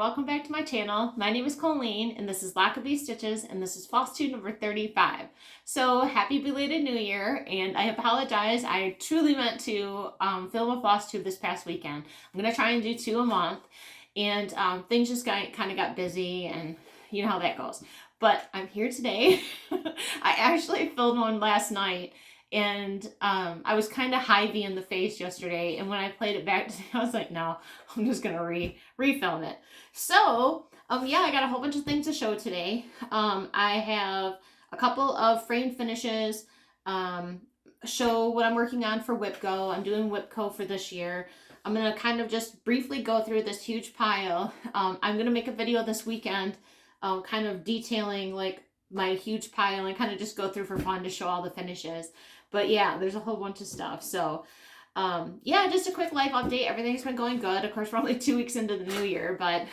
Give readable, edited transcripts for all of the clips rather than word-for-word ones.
welcome back to my channel. My name is Coleen and this is 𝗙𝗪𝗣𝗚 𝗟𝗡𝗏 and this is Flosstube number 35. So happy belated New Year, and I apologize. I truly meant to film a Flosstube this past weekend. I'm going to try and do 2 a month, and things just kind of got busy, and you know how that goes. But I'm here today. I actually filmed one last night, and I was kind of hivey in the face yesterday, and when I played it back today, I was like, no, I'm just gonna refilm it. So yeah, I got a whole bunch of things to show today. I have a couple of frame finishes, show what I'm working on for 𝗪𝗡𝗣𝗚. I'm doing 𝗪𝗡𝗡 for this year. I'm gonna kind of just briefly go through this huge pile. I'm gonna make a video this weekend kind of detailing like my huge pile and kind of just go through for fun to show all the finishes. But yeah, there's a whole bunch of stuff. So yeah, just a quick life update. Everything's been going good. Of course, we're only 2 weeks into the new year, but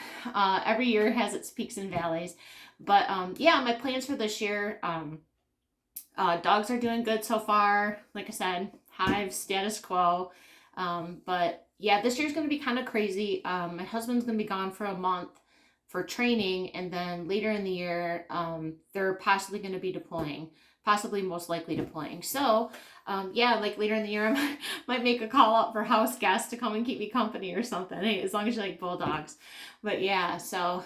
every year has its peaks and valleys. But yeah, my plans for this year, dogs are doing good so far. Like I said, hive status quo. But yeah, this year's going to be kind of crazy. My husband's going to be gone for a month for training, and then later in the year they're possibly going to be deploying, possibly most likely deploying. So yeah, like later in the year I might make a call out for house guests to come and keep me company or something, hey, as long as you like bulldogs. But yeah, so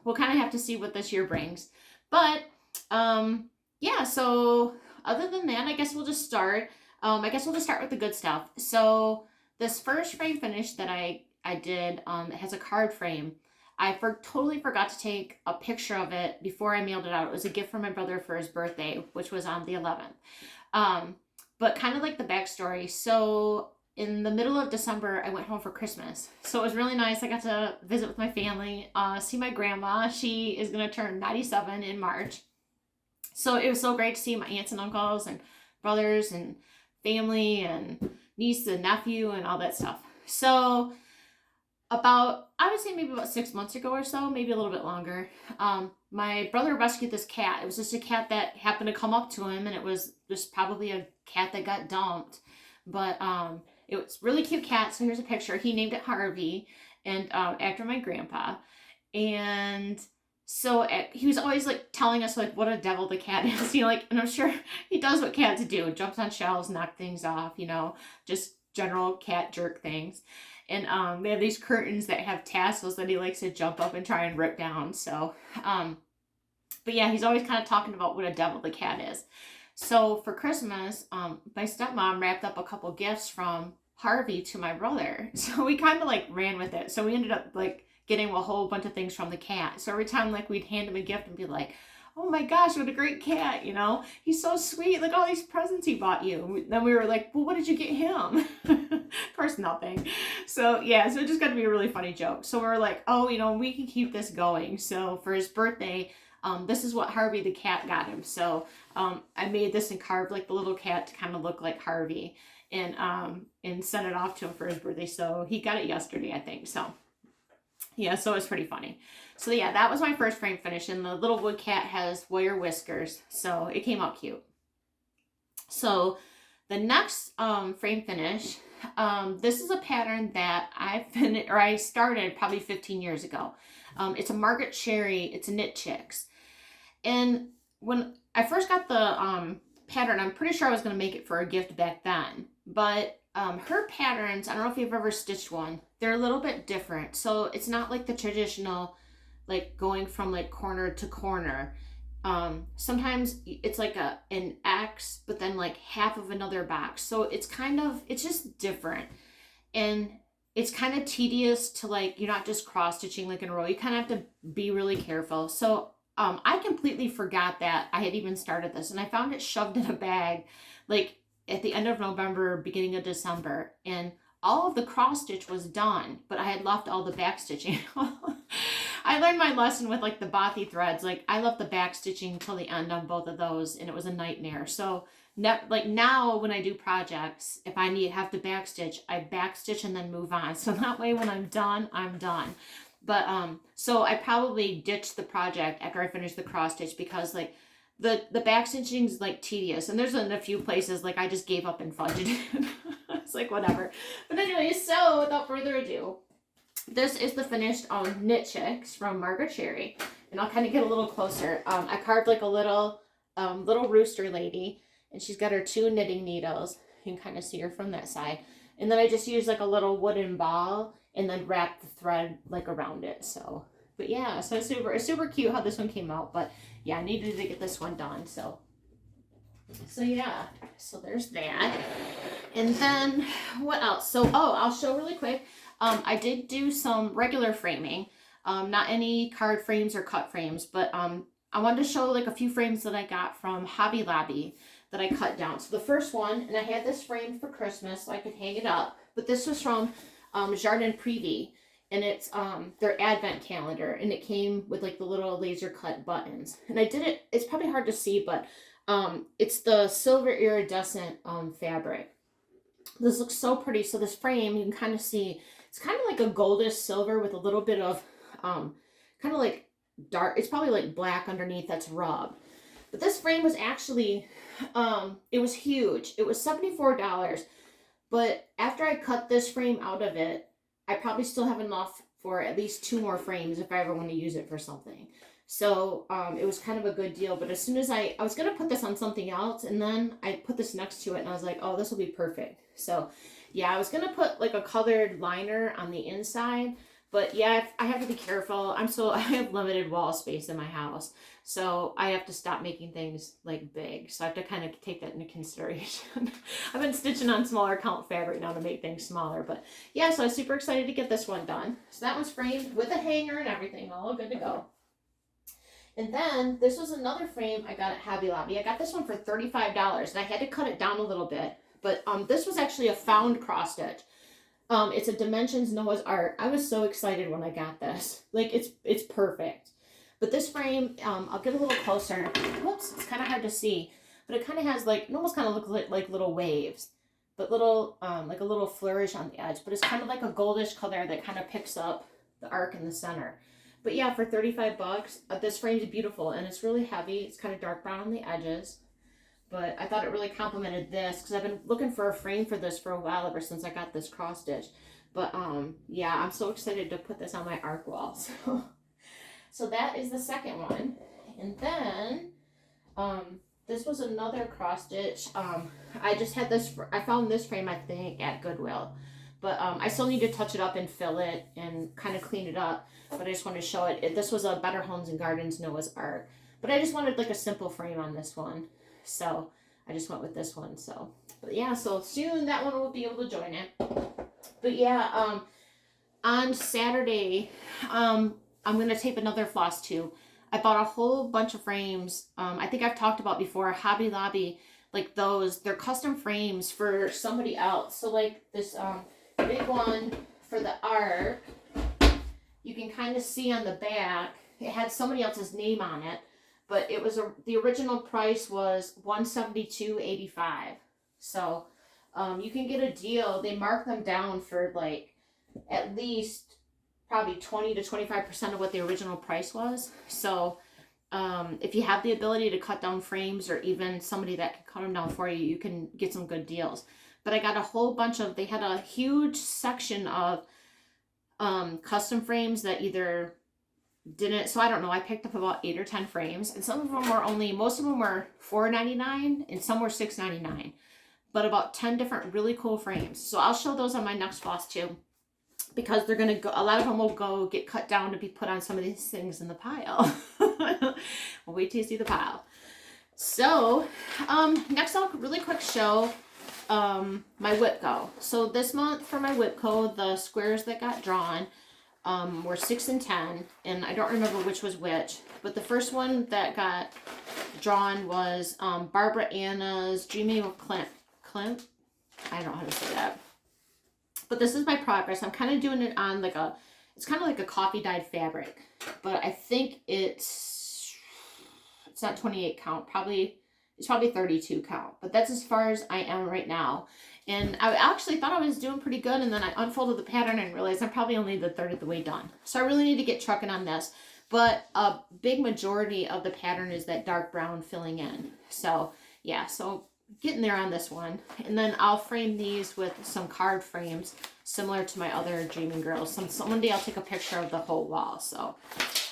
we'll kind of have to see what this year brings. But yeah, so other than that, I guess we'll just start. I guess we'll just start with the good stuff. So this first frame finish that I did, it has a card frame. I totally forgot to take a picture of it before I mailed it out. It was a gift from my brother for his birthday, which was on the 11th. But kind of like the backstory. So in the middle of December, I went home for Christmas. So it was really nice. I got to visit with my family, see my grandma. She is going to turn 97 in March. So it was so great to see my aunts and uncles and brothers and family and niece and nephew and all that stuff. So I would say maybe about 6 months ago or so, maybe a little bit longer, my brother rescued this cat. It was just a cat that happened to come up to him, and it was just probably a cat that got dumped. But it was a really cute cat. So here's a picture. He named it 𝗪𝗡𝗡𝗪, and after my grandpa. And so he was always like telling us like what a devil the cat is, you know, like, and I'm sure he does what cats do, jumps on shelves, knock things off, you know, just general cat jerk things. And they have these curtains that have tassels that he likes to jump up and try and rip down. So, but yeah, he's always kind of talking about what a devil the cat is. So for Christmas, my stepmom wrapped up a couple gifts from 𝗪𝗡𝗡𝗪 to my brother. So we kind of like ran with it. So we ended up like getting a whole bunch of things from the cat. So every time like we'd hand him a gift and be like, oh my gosh, what a great cat, you know, he's so sweet, look all these presents he bought you. Then we were like, well, what did you get him? Of course, nothing. So yeah, so it just got to be a really funny joke. So we were like, oh, you know, we can keep this going. So for his birthday, this is what 𝗪𝗡𝗡𝗪 the cat got him. So I made this and carved like the little cat to kind of look like 𝗪𝗡𝗪, and sent it off to him for his birthday. So he got it yesterday, I think. So yeah, so it was pretty funny. So yeah, that was my first frame finish, and the little wood cat has wire whiskers, so it came out cute. So the next frame finish, this is a pattern that I started probably 15 years ago. It's a 𝗪𝗏𝗡 Sherry. It's a Knit Chicks. And when I first got the pattern, I'm pretty sure I was going to make it for a gift back then. But her patterns, I don't know if you've ever stitched one, they're a little bit different. So it's not like the traditional, like going from like corner to corner. Sometimes it's like an X, but then like half of another box. So it's just different. And it's kind of tedious to like, you're not just cross stitching like in a row. You kind of have to be really careful. So I completely forgot that I had even started this, and I found it shoved in a bag like at the end of November, beginning of December, and all of the cross stitch was done, but I had left all the back stitching. I learned my lesson with like the bothy threads. Like I left the back stitching till the end on both of those, and it was a nightmare. So like now when I do projects, if I have to back stitch, I back stitch and then move on. So that way when I'm done, I'm done. But so I probably ditched the project after I finished the cross stitch, because like the back stitching is like tedious, and there's in a few places like I just gave up and fudged it. It's like whatever. But anyway, so without further ado, This is the finished Knit Chicks from Margaret Sherry. And I'll kind of get a little closer. I carved like a little rooster lady, and she's got her 2 knitting needles. You can kind of see her from that side. And then I just used like a little wooden ball and then wrapped the thread like around it. So, but yeah, so it's super cute how this one came out. But yeah, I needed to get this one done. So yeah, so there's that. And then what else? So, I'll show really quick. I did do some regular framing. Not any card frames or cut frames, but I wanted to show like a few frames that I got from Hobby Lobby that I cut down. So the first one, and I had this framed for Christmas so I could hang it up, but this was from 𝗪𝗚𝗢𝗏, and it's their advent calendar, and it came with like the little laser cut buttons. And I did it, it's probably hard to see, but it's the silver iridescent fabric. This looks so pretty. So this frame, you can kind of see, it's kind of like a goldish silver with a little bit of kind of like dark, it's probably like black underneath that's rubbed. But this frame was actually, it was huge. It was $74. But after I cut this frame out of it, I probably still have enough for at least 2 more frames if I ever want to use it for something. So it was kind of a good deal. But as soon as I was going to put this on something else, and then I put this next to it, and I was like, oh, this will be perfect. So yeah, I was going to put like a colored liner on the inside. But yeah, I have to be careful. I have limited wall space in my house. So I have to stop making things like big. So I have to kind of take that into consideration. I've been stitching on smaller count fabric now to make things smaller. But yeah, so I was super excited to get this one done. So that one's framed with a hanger and everything, all good to go. And then this was another frame I got at Hobby Lobby. I got this one for $35, and I had to cut it down a little bit. But this was actually a found cross stitch. It's a Dimensions Noah's Ark. I was so excited when I got this. Like, it's perfect. But this frame, I'll get a little closer. Whoops, it's kind of hard to see. But it kind of has like, it almost kind of looks like little waves. But little, like a little flourish on the edge. But it's kind of like a goldish color that kind of picks up the arc in the center. But yeah, for 35 bucks, this frame is beautiful. And it's really heavy. It's kind of dark brown on the edges. But I thought it really complimented this because I've been looking for a frame for this for a while ever since I got this cross stitch. But yeah, I'm so excited to put this on my arc wall. So that is the second one. And then this was another cross stitch. I just had this, I found this frame I think at Goodwill. But I still need to touch it up and fill it and kind of clean it up. But I just wanted to show it. This was a Better Homes and Gardens Noah's Ark. But I just wanted like a simple frame on this one. So I just went with this one. So, but yeah, so soon that one will be able to join it. But yeah, on Saturday, I'm going to tape another Flosstube. I bought a whole bunch of frames. I think I've talked about before, Hobby Lobby, like they're custom frames for somebody else. So like this big one for the Ark, you can kind of see on the back, it had somebody else's name on it. But it was the original price was $172.85. So you can get a deal. They mark them down for like at least probably 20 to 25% of what the original price was. So if you have the ability to cut down frames or even somebody that can cut them down for you, you can get some good deals. But I got a whole bunch of, they had a huge section of custom frames that either didn't, so I don't know, I picked up about 8 or 10 frames, and some of them were only, most of them were $4.99 and some were $6.99, but about 10 different really cool frames. So I'll show those on my next Flosstube because they're gonna go, a lot of them will go get cut down to be put on some of these things in the pile. We'll wait till you see the pile. So next I'll really quick show my 𝗦𝗢𝗡𝗏. So this month for my 𝗦𝗡𝗏, the squares that got drawn were 6 and 10, and I don't remember which was which, but the first one that got drawn was Barbara Anna's Dreamy Klimt. I don't know how to say that, but this is my progress. I'm kind of doing it on like it's kind of like a coffee dyed fabric, but I think it's not 28 count, it's probably 32 count, but that's as far as I am right now. And I actually thought I was doing pretty good, and then I unfolded the pattern and realized I'm probably only the third of the way done. So I really need to get trucking on this. But a big majority of the pattern is that dark brown filling in. So yeah, so getting there on this one. And then I'll frame these with some card frames similar to my other Dreaming Girls. One day I'll take a picture of the whole wall. So,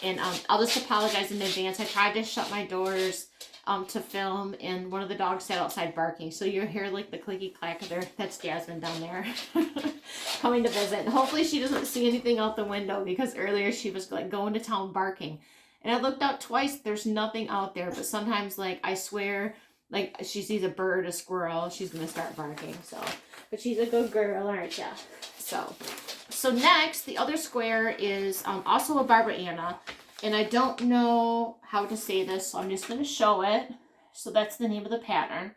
and I'll just apologize in advance. I tried to shut my doors to film, and one of the dogs sat outside barking. So you'll hear like the clicky clack of there. That's Jasmine down there coming to visit. And hopefully she doesn't see anything out the window, because earlier she was like going to town barking. And I looked out twice. There's nothing out there. But sometimes, like, I swear, like, she sees a bird, a squirrel, she's going to start barking. So, but she's a good girl, aren't ya? So next, the other square is also a 𝗙𝗡𝗡𝗏. And I don't know how to say this, so I'm just going to show it. So that's the name of the pattern.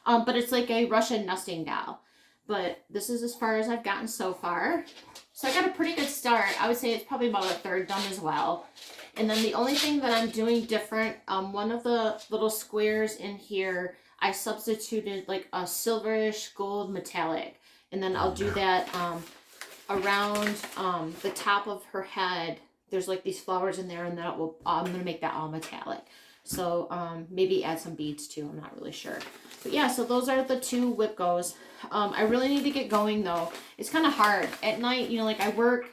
But it's like a Russian nesting doll. But this is as far as I've gotten so far. So I got a pretty good start. I would say it's probably about a third done as well. And then the only thing that I'm doing different, one of the little squares in here, I substituted like a silverish gold metallic. And then I'll do that around the top of her head. There's like these flowers in there, and then I'm going to make that all metallic. So maybe add some beads too. I'm not really sure. But yeah, so those are the two whip goes. I really need to get going though. It's kind of hard. At night, you know, like I work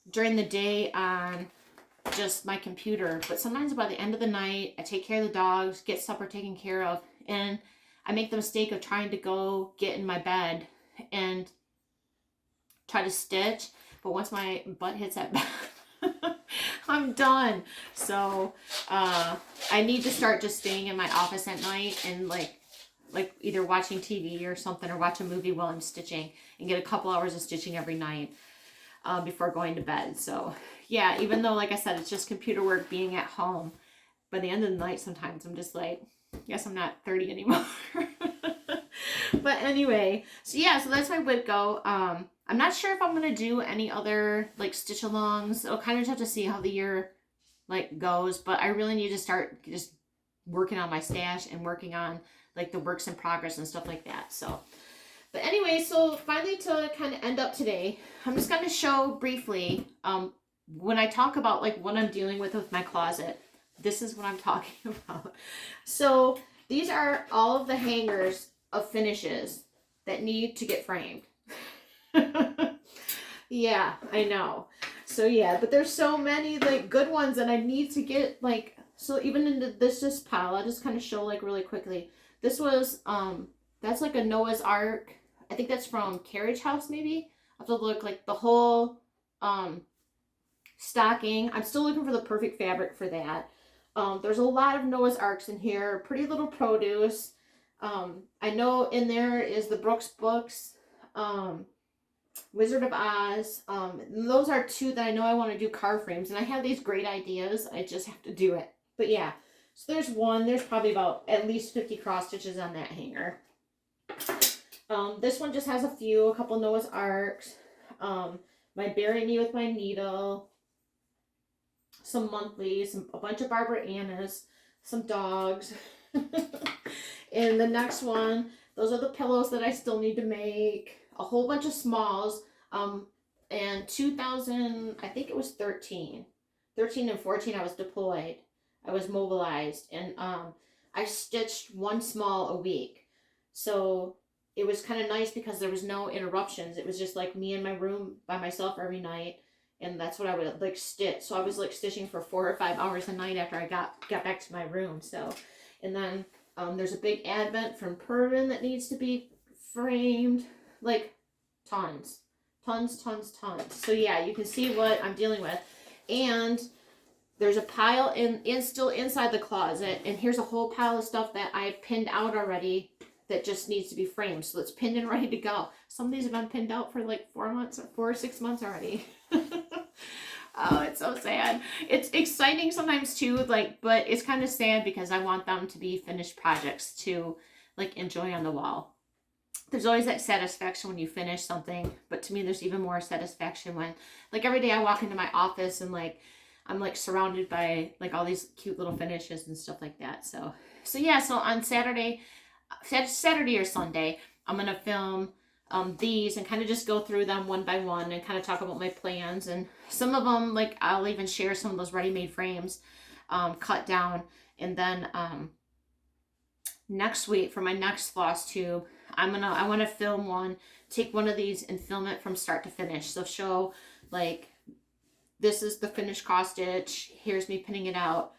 during the day on just my computer. But sometimes by the end of the night, I take care of the dogs, get supper taken care of. And I make the mistake of trying to go get in my bed and try to stitch. But once my butt hits that bed, I'm done. So I need to start just staying in my office at night and like either watching TV or something, or watch a movie while I'm stitching, and get a couple hours of stitching every night before going to bed. So yeah, even though, like I said, it's just computer work being at home, by the end of the night sometimes I'm just like, guess I'm not 30 anymore. But anyway, so yeah, so that's my whip go. I'm not sure if I'm going to do any other like stitch alongs. I'll kind of have to see how the year like goes, but I really need to start just working on my stash and working on like the works in progress and stuff like that. So, but anyway, so finally, to kind of end up today, I'm just going to show briefly, when I talk about like what I'm dealing with my closet, this is what I'm talking about. So these are all of the hangers of finishes that need to get framed. Yeah, I know. So yeah, but there's so many like good ones that I need to get, like, so even into this pile, I'll just kind of show like really quickly. This was that's like a Noah's Ark. I think that's from Carriage House, maybe. I have to look, like the whole stocking. I'm still looking for the perfect fabric for that. There's a lot of Noah's Arks in here. Pretty Little Produce. I know in there is the Brooks Books, Wizard of Oz. Those are two that I know I want to do car frames, and I have these great ideas. I just have to do it. But yeah, so there's one. There's probably about at least 50 cross stitches on that hanger. This one just has a couple Noah's Arks, my Bury Me With My Needle, some monthlies, a bunch of 𝗙𝗡𝗡𝗏s, some dogs. And the next one, those are the pillows that I still need to make. A whole bunch of smalls. And 2000, I think it was 13 and 14, I was deployed. I was mobilized, and I stitched one small a week. So it was kind of nice because there was no interruptions. It was just like me in my room by myself every night, and that's what I would like stitch. So I was like stitching for 4 or 5 hours a night after I got back to my room. So, and then there's a big advent from Pervin that needs to be framed, like tons. So yeah, you can see what I'm dealing with. And there's a pile still inside the closet, and here's a whole pile of stuff that I've pinned out already that just needs to be framed. So it's pinned and ready to go. Some of these have been pinned out for like 4 or 6 months already. Oh, it's so sad. It's exciting sometimes too, like, but it's kind of sad because I want them to be finished projects to like enjoy on the wall. There's always that satisfaction when you finish something, but to me there's even more satisfaction when, like, every day I walk into my office and like I'm like surrounded by like all these cute little finishes and stuff like that. So yeah, so on Saturday or Sunday, I'm gonna film these and kind of just go through them one by one and kind of talk about my plans. And some of them, like, I'll even share some of those ready-made frames cut down, and then next week for my next floss tube, I want to film one, take one of these and film it from start to finish. So show like, this is the finished cross stitch, here's me pinning it out,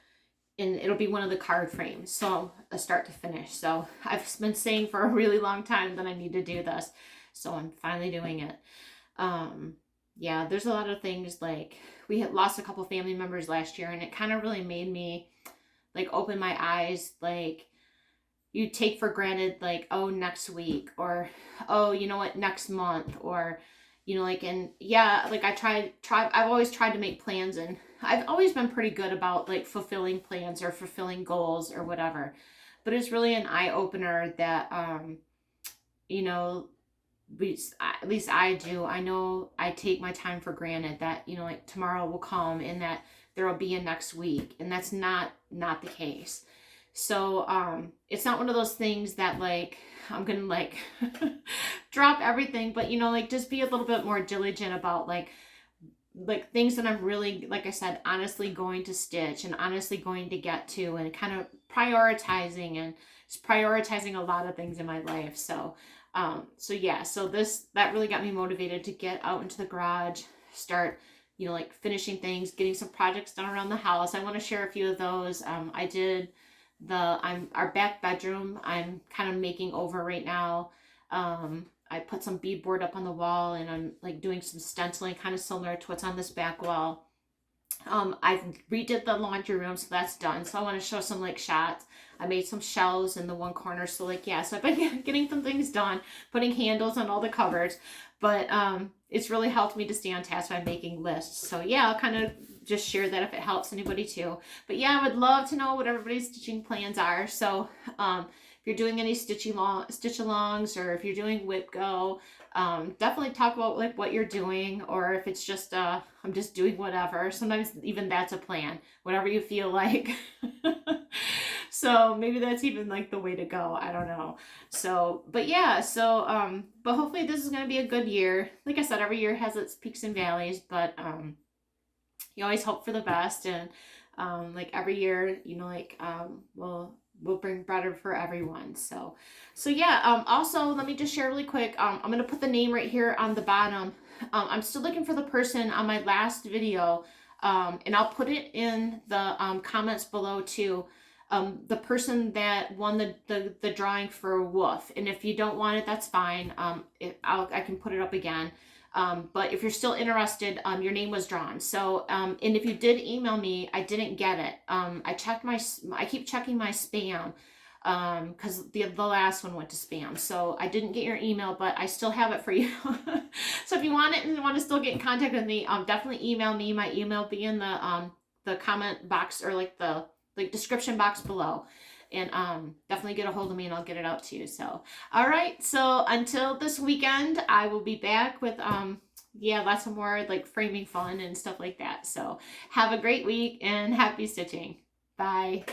and it'll be one of the card frames. So a start to finish. So I've been saying for a really long time that I need to do this. So I'm finally doing it. Yeah, there's a lot of things, like we had lost a couple family members last year, and it kind of really made me like open my eyes. Like, you take for granted, like, oh, next week, or oh, you know what, next month, or you know, like, and yeah, like I've always tried to make plans, and I've always been pretty good about like fulfilling plans or fulfilling goals or whatever. But it's really an eye-opener that you know, at least I do. I know I take my time for granted, that, you know, like tomorrow will come and that there will be a next week, and that's not the case. So it's not one of those things that like I'm gonna like drop everything, but you know, like just be a little bit more diligent about like things that I'm really, like I said, honestly going to stitch and honestly going to get to, and kind of prioritizing, and just prioritizing a lot of things in my life. So yeah, so that really got me motivated to get out into the garage, start, you know, like finishing things, getting some projects done around the house. I want to share a few of those. I did our back bedroom, I'm kind of making over right now. I put some beadboard up on the wall, and I'm like doing some stenciling kind of similar to what's on this back wall. I've redid the laundry room, so that's done. So I want to show some like shots. I made some shelves in the one corner. So like, yeah, so I've been getting some things done, putting handles on all the cupboards, but it's really helped me to stay on task by making lists. So yeah, I'll kind of just share that if it helps anybody too. But yeah, I would love to know what everybody's stitching plans are. So if you're doing any stitch alongs, or if you're doing whip go, definitely talk about like what you're doing, or if it's just I'm just doing whatever. Sometimes even that's a plan, whatever you feel like. So maybe that's even like the way to go. I don't know. So, but yeah, so but hopefully this is going to be a good year. Like I said, every year has its peaks and valleys, but you always hope for the best, and like every year, you know, like we'll bring better for everyone. So yeah, also let me just share really quick. I'm going to put the name right here on the bottom. I'm still looking for the person on my last video, and I'll put it in the comments below too. The person that won the drawing for Woof, and if you don't want it, that's fine. I can put it up again. But if you're still interested, your name was drawn. So, and if you did email me, I didn't get it. I keep checking my spam, cause the last one went to spam. So I didn't get your email, but I still have it for you. So if you want it and want to still get in contact with me, definitely email me. My email will be in the comment box, or like the description box below. And definitely get a hold of me, and I'll get it out to you. So all right, so until this weekend, I will be back with yeah, lots of more like framing fun and stuff like that. So have a great week, and happy stitching. Bye.